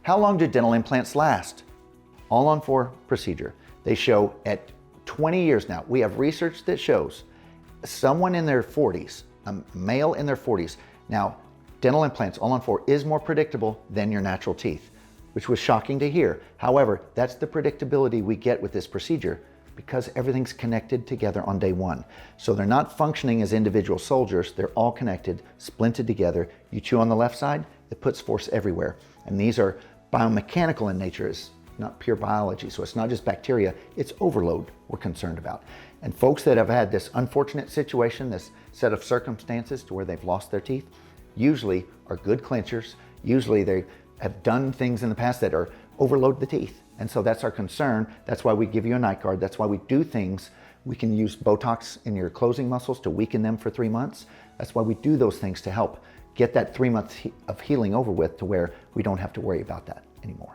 How long do dental implants last? All-on-4 procedure. They show at 20 years now, we have research that shows someone in their 40s, a male in their 40s, now dental implants all-on-4 is more predictable than your natural teeth, which was shocking to hear. However, that's the predictability we get with this procedure because everything's connected together on day one. So they're not functioning as individual soldiers, they're all connected, splinted together. You chew on the left side, it puts force everywhere. And these are biomechanical in nature, it's not pure biology. So it's not just bacteria, it's overload we're concerned about. And folks that have had this unfortunate situation, this set of circumstances to where they've lost their teeth, usually are good clinchers. Usually they have done things in the past that are overload the teeth. And so that's our concern. That's why we give you a night guard. That's why we do things. We can use Botox in your closing muscles to weaken them for 3 months. That's why we do those things to help get that 3 months of healing over with to where we don't have to worry about that anymore.